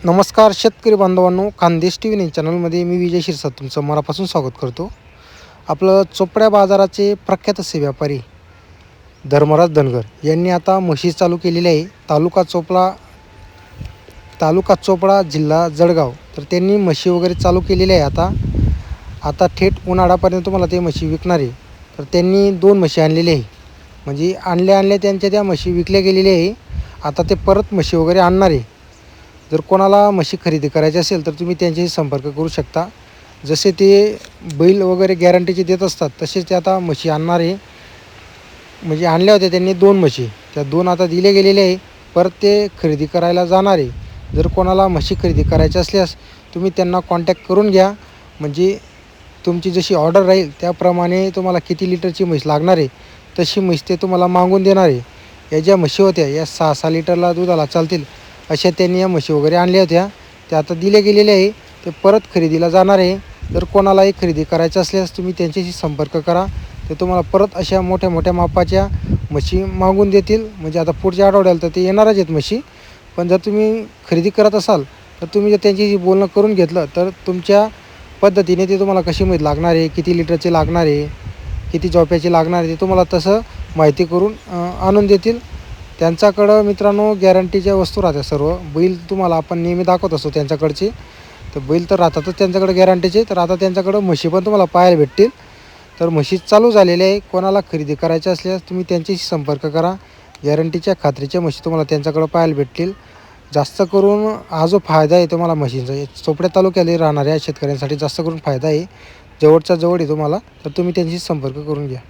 नमस्कार शेतकरी बांधवांनो, खानदेश टी व्ही न्यूज चॅनलमध्ये मी विजय शिरसाट तुमचं मनापासून स्वागत करतो. आपलं चोपड्या बाजाराचे प्रख्यात असे व्यापारी धर्मराज धनगर यांनी आता म्हशी चालू केलेली आहे. तालुका चोपडा जिल्हा जळगाव. तर त्यांनी म्हशी वगैरे चालू केलेली आहे. आता थेट उन्हाळ्यापर्यंत तुम्हाला ते म्हशी विकणार आहे. तर त्यांनी 2 म्हशी आणलेली आहे. म्हणजे आणल्या त्यांच्या त्या म्हशी विकल्या गेलेल्या आहे. आता ते परत म्हशी वगैरे आणणार आहे. जर कोणाला म्हशी खरेदी करायची असेल तर तुम्ही त्यांच्याशी संपर्क करू शकता. जसे ते बैल वगैरे गॅरंटीचे देत असतात तसेच ते आता म्हशी आणणार आहे. म्हणजे आणल्या होत्या त्यांनी 2 म्हशी, त्या 2 आता दिले गेलेले आहे. परत ते खरेदी करायला जाणार आहे. जर कोणाला म्हशी खरेदी करायची असल्यास तुम्ही त्यांना कॉन्टॅक्ट करून घ्या. म्हणजे तुमची जशी ऑर्डर राहील त्याप्रमाणे तुम्हाला किती लिटरची म्हैस लागणार आहे तशी म्हैस ते तुम्हाला मागून देणार आहे. या ज्या म्हशी होत्या या 6-6 लिटरला दुधाला चालतील अशा त्यांनी या म्हशी वगैरे आणल्या होत्या. त्या आता दिले गेलेले आहे. ते परत खरेदीला जाणार आहे. जर कोणालाही खरेदी करायचं असल्यास तुम्ही त्यांच्याशी संपर्क करा. ते तुम्हाला परत अशा मोठ्या मापाच्या म्हशी मागून देतील. म्हणजे आता पुढच्या आठवड्याला तर ते येणारच आहेत म्हशी. पण जर तुम्ही खरेदी करत असाल तर तुम्ही जर त्यांच्याशी बोलणं करून घेतलं तर तुमच्या पद्धतीने ते तुम्हाला कशी म्हैस लागणार आहे, किती लिटरची लागणार आहे, किती जोप्याची लागणार आहे ते तुम्हाला तसं माहिती करून आणून देतील. त्यांच्याकडं मित्रांनो गॅरंटीच्या वस्तू राहतात सर्व. बैल तुम्हाला आपण नेहमी दाखवत असतो त्यांच्याकडचे. तर बैल तर राहतातच त्यांच्याकडे गॅरंटीचे. तर आता त्यांच्याकडं म्हशी पण तुम्हाला पाहायला भेटतील. तर म्हशी चालू झालेल्या आहे. कोणाला खरेदी करायची असल्यास तुम्ही त्यांच्याशी संपर्क करा. गॅरंटीच्या खात्रीच्या म्हशी तुम्हाला त्यांच्याकडं पाहायला भेटतील. जास्त करून हा जो फायदा आहे तुम्हाला म्हशींचा चोपड्या तालुक्याला राहणाऱ्या शेतकऱ्यांसाठी जास्त करून फायदा आहे. जवळच्या जवळ आहे तुम्हाला. तर तुम्ही त्यांच्याशी संपर्क करून घ्या.